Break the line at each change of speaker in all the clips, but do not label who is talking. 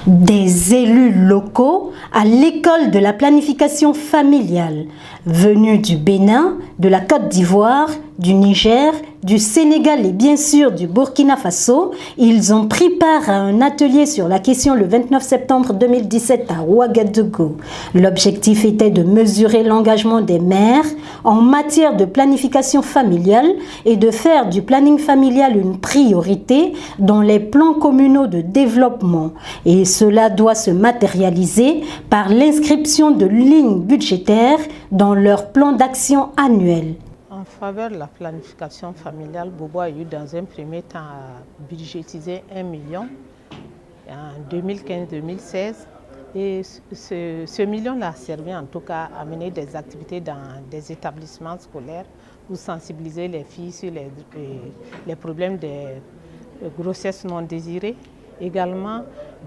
Des élus locaux à l'école de la planification familiale, venus du Bénin, de la Côte d'Ivoire, du Niger, du Sénégal et bien sûr du Burkina Faso, ils ont pris part à un atelier sur la question le 29 septembre 2017 à Ouagadougou. L'objectif était de mesurer l'engagement des maires en matière de planification familiale et de faire du planning familial une priorité dans les plans communaux de développement. Et cela doit se matérialiser par l'inscription de lignes budgétaires dans leur plan d'action annuel.
En faveur de la planification familiale, Bobo a eu dans un premier temps à budgétiser 1 million en 2015-2016. Et ce million-là a servi en tout cas à mener des activités dans des établissements scolaires pour sensibiliser les filles sur les problèmes de grossesse non désirée. Également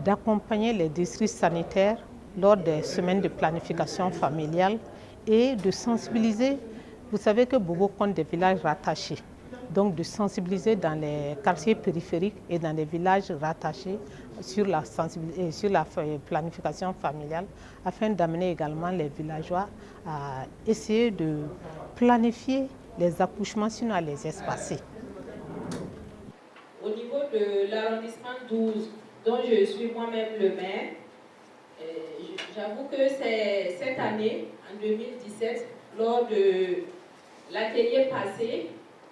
d'accompagner les districts sanitaires lors des semaines de planification familiale et de sensibiliser. Vous savez que Bobo compte des villages rattachés, donc de sensibiliser dans les quartiers périphériques et dans les villages rattachés sur la planification familiale afin d'amener également les villageois à essayer de planifier les accouchements sinon à les espacer.
Au niveau de l'arrondissement 12, dont je suis moi-même le maire, j'avoue que c'est cette année, en 2017, lors de l'atelier passé,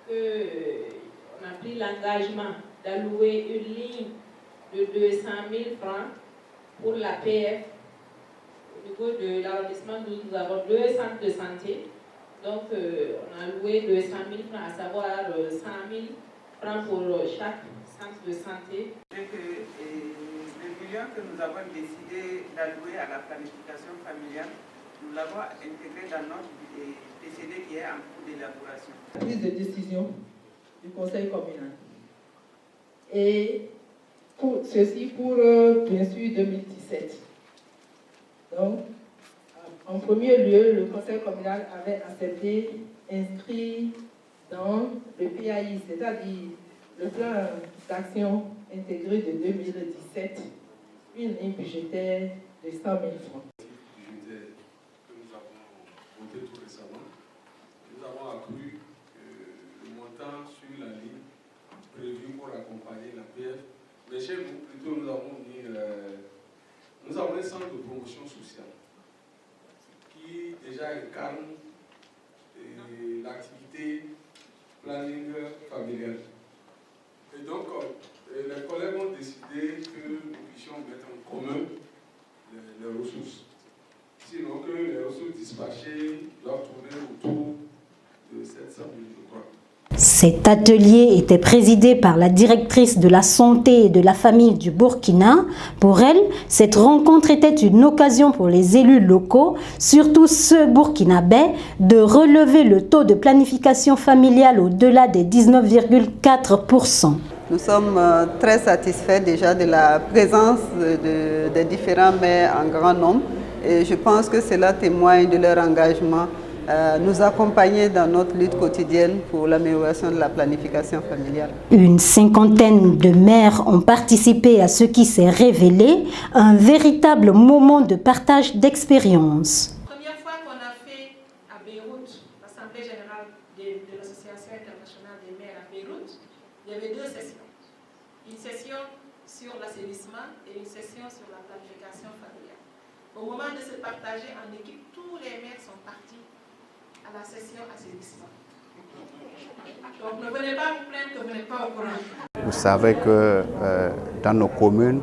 qu'on a pris l'engagement d'allouer une ligne de 200 000 francs pour la PF. Au niveau de l'arrondissement 12, nous avons 2 centres de santé. Donc, on a alloué 200 000 francs, à savoir 100 000 francs pour chaque centre de santé.
Le million que nous avons décidé d'allouer à la planification familiale, nous l'avons intégré dans notre PCD qui est en cours d'élaboration.
Prise de décision du conseil communal. Et ceci pour, bien sûr, 2017. Donc, en premier lieu, le conseil communal avait accepté, inscrit dans le PAI, c'est-à-dire le plan d'action intégré de 2017, une ligne budgétaire de 100 000 francs.
Tout récemment, nous avons accru le montant sur la ligne prévue pour accompagner la PF. Mais chez nous, plutôt, nous avons un centre de promotion sociale qui déjà incarne l'activité planning familial. Et donc, les collègues ont décidé que nous puissions mettre en commun les ressources. Sinon que les ressources dispatchées doivent tourner autour de 700 000, je crois.
Cet atelier était présidé par la directrice de la santé et de la famille du Burkina. Pour elle, cette rencontre était une occasion pour les élus locaux, surtout ceux burkinabés, de relever le taux de planification familiale au-delà des 19,4%.
Nous sommes très satisfaits déjà de la présence des différents maires en grand nombre. Et je pense que cela témoigne de leur engagement, nous accompagner dans notre lutte quotidienne pour l'amélioration de la planification familiale.
Une cinquantaine de maires ont participé à ce qui s'est révélé un véritable moment de partage d'expérience.
La première fois qu'on a fait à Beyrouth, l'Assemblée générale de l'Association internationale des maires à Beyrouth, il y avait 2 sessions. Une session sur l'assainissement et une session sur la planification familiale. Au moment de se partager en équipe, tous les maires sont partis à la session assainissement. Donc ne venez pas vous plaindre que vous n'êtes pas au courant.
Vous savez que dans nos communes,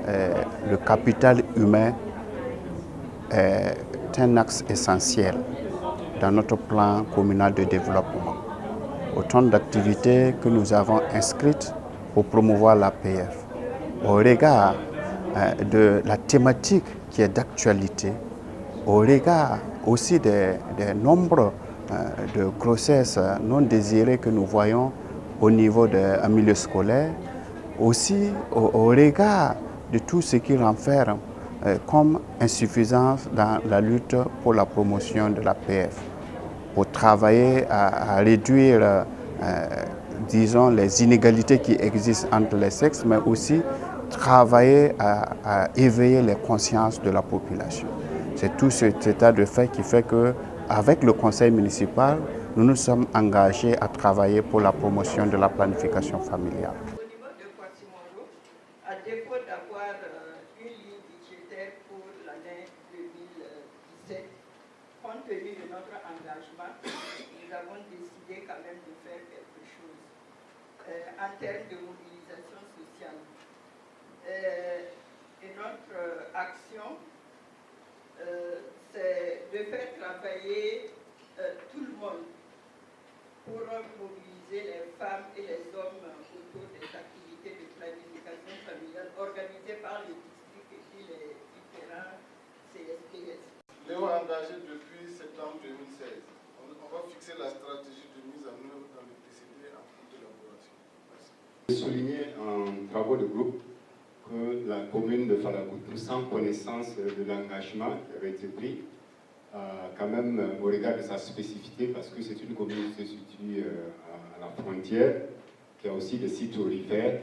le capital humain est un axe essentiel dans notre plan communal de développement. Autant d'activités que nous avons inscrites pour promouvoir l'APF. Au regard de la thématique qui est d'actualité, au regard aussi des nombres de grossesses non désirées que nous voyons au niveau d'un milieu scolaire, aussi au regard de tout ce qui renferme comme insuffisance dans la lutte pour la promotion de l'APF, pour travailler à réduire, disons, les inégalités qui existent entre les sexes, mais aussi travailler à éveiller les consciences de la population. C'est tout cet état de fait qui fait qu'avec le conseil municipal, nous nous sommes engagés à travailler pour la promotion de la planification familiale.
Au niveau de Quasimodo, à défaut d'avoir une ligne budgétaire pour l'année 2017, compte tenu de notre engagement, nous avons décidé quand même de faire quelque chose en termes de mobilisation sociale. Et notre action, c'est de faire travailler tout le monde pour mobiliser les femmes et les hommes autour des activités de planification familiale organisées par les districts et puis les différents CSPS.
Léo est engagé depuis septembre 2016. On va fixer la stratégie de mise en œuvre dans le PCD en cours d'élaboration. Merci.
Souligner en travaux de groupe que la commune de Falagout, sans connaissance de l'engagement qui avait été pris, quand même au regard de sa spécificité, parce que c'est une commune qui se situe à la frontière, qui a aussi des sites aurifères,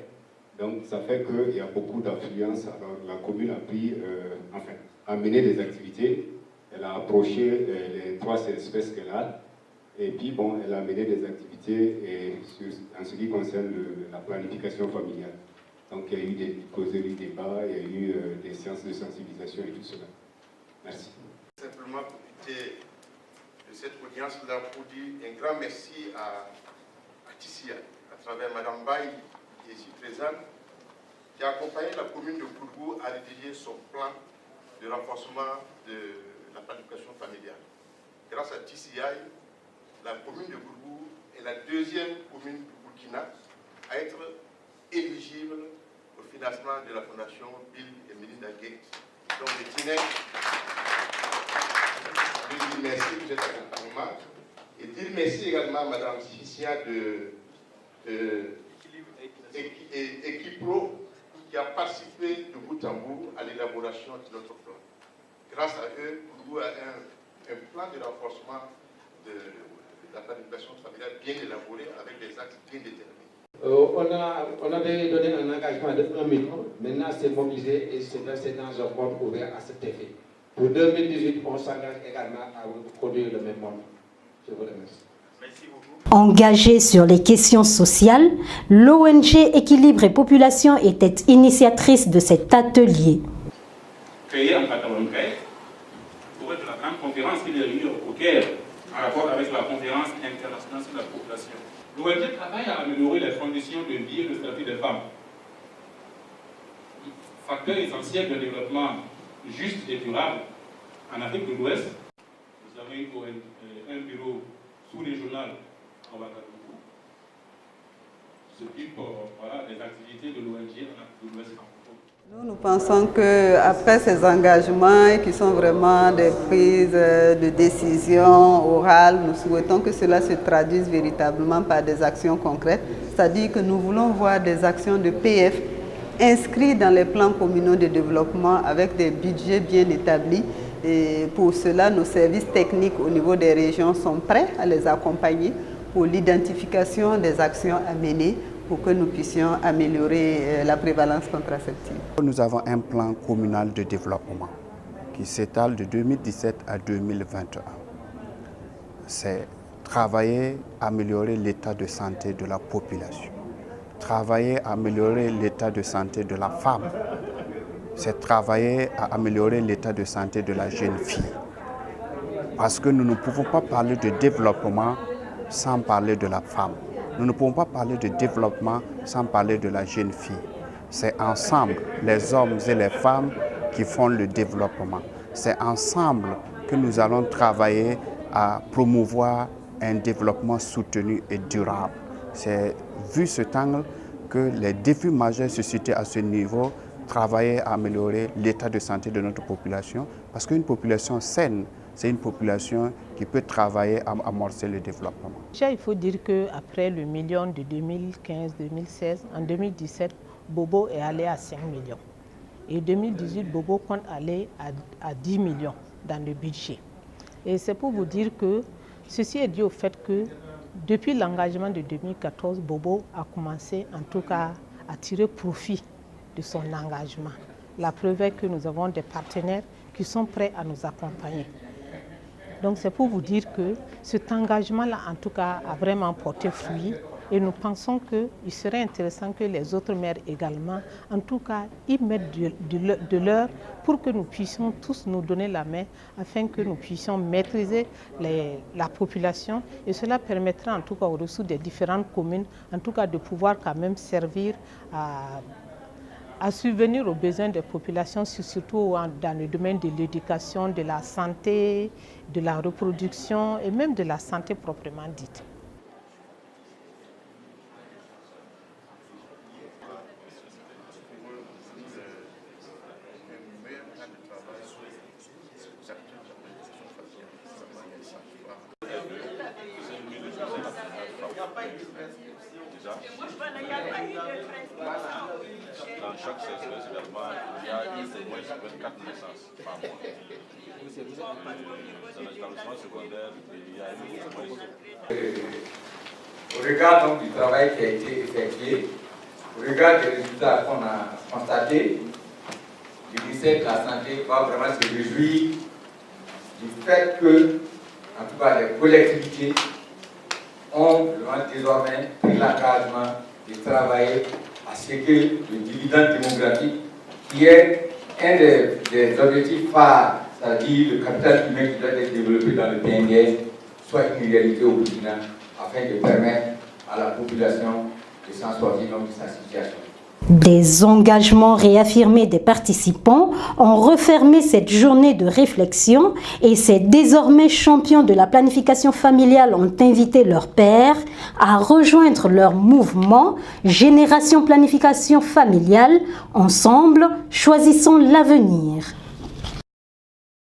donc ça fait qu'il y a beaucoup d'affluence. Alors la commune a pris, a mené des activités, elle a approché les 3 espèces qu'elle a, et puis bon, elle a mené des activités en ce qui concerne la planification familiale. Donc il y a eu des causeries, des débats, il y a eu des séances de sensibilisation et tout cela. Merci.
Simplement profiter de cette audience-là pour dire un grand merci à Tissia, à travers Mme Baye, qui est ici présente, qui a accompagné la commune de Gourgou à rédiger son plan de renforcement de la planification familiale. Grâce à Tissia, la commune de Gourgou est la 2e commune du Burkina à être éligible au financement de la fondation Bill et Melinda Gates. Donc le Tinec, je dis merci de cet accompagnement et dire merci également à Mme Tissia de Equipro qui a participé de bout en bout à l'élaboration de notre plan. Grâce à eux, nous avons un plan de renforcement de la planification familiale bien élaboré avec des axes bien déterminés.
On avait donné un engagement de 1 million, maintenant c'est mobilisé et c'est versé dans un compte ouvert à cet effet. Pour 2018, on s'engage également à produire le même montant. Je vous remercie.
Merci beaucoup.
Engagée sur les questions sociales, l'ONG Équilibre et Population était initiatrice de cet atelier.
Créé en 1993 pour être la grande conférence qui est réunie au Caire en rapport avec la conférence internationale sur la population. L'ONG travaille à améliorer les conditions de vie et le statut des femmes. Facteur essentiel de développement juste et durable en Afrique de l'Ouest. Nous avons eu un bureau sous-régional en Ouagadougou. S'occupe des activités de l'ONG en Afrique de l'Ouest.
Nous pensons qu'après ces engagements qui sont vraiment des prises de décision orales, nous souhaitons que cela se traduise véritablement par des actions concrètes. C'est-à-dire que nous voulons voir des actions de PF inscrites dans les plans communaux de développement avec des budgets bien établis. Et pour cela, nos services techniques au niveau des régions sont prêts à les accompagner pour l'identification des actions à mener pour que nous puissions améliorer la prévalence contraceptive.
Nous avons un plan communal de développement qui s'étale de 2017 à 2021. C'est travailler à améliorer l'état de santé de la population, travailler à améliorer l'état de santé de la femme, c'est travailler à améliorer l'état de santé de la jeune fille. Parce que nous ne pouvons pas parler de développement sans parler de la femme. Nous ne pouvons pas parler de développement sans parler de la jeune fille. C'est ensemble, les hommes et les femmes, qui font le développement. C'est ensemble que nous allons travailler à promouvoir un développement soutenu et durable. C'est vu cet angle que les défis majeurs se situent à ce niveau, travailler à améliorer l'état de santé de notre population, parce qu'une population saine, c'est une population qui peut travailler à amorcer le développement.
Déjà, il faut dire qu'après le million de 2015-2016, en 2017, Bobo est allé à 5 millions. Et 2018, Bobo compte aller à 10 millions dans le budget. Et c'est pour vous dire que ceci est dû au fait que depuis l'engagement de 2014, Bobo a commencé en tout cas à tirer profit de son engagement. La preuve est que nous avons des partenaires qui sont prêts à nous accompagner. Donc c'est pour vous dire que cet engagement-là, en tout cas, a vraiment porté fruit. Et nous pensons qu'il serait intéressant que les autres maires également, en tout cas, y mettent de leur pour que nous puissions tous nous donner la main afin que nous puissions maîtriser la population. Et cela permettra en tout cas aux ressources des différentes communes, en tout cas de pouvoir quand même servir à subvenir aux besoins des populations, surtout dans le domaine de l'éducation, de la santé, de la reproduction et même de la santé proprement dite.
Dans chaque séquence également, il y a eu au moins 24 naissances par mois. Dans l'établissement secondaire, il y a eu au moins...
Au regard donc du travail qui a été effectué, au regard des résultats qu'on a constatés, le ministère de la Santé va vraiment se réjouir du fait que, en tout cas, les collectivités ont désormais pris l'engagement de travailler à ce que le dividende démographique, qui est un des objectifs phares, c'est-à-dire le capital humain qui doit être développé dans le PNDS, soit une réalité au Burkina, afin de permettre à la population de s'en sortir de sa situation.
Des engagements réaffirmés des participants ont refermé cette journée de réflexion et ces désormais champions de la planification familiale ont invité leurs pairs à rejoindre leur mouvement Génération Planification Familiale. Ensemble, choisissons l'avenir.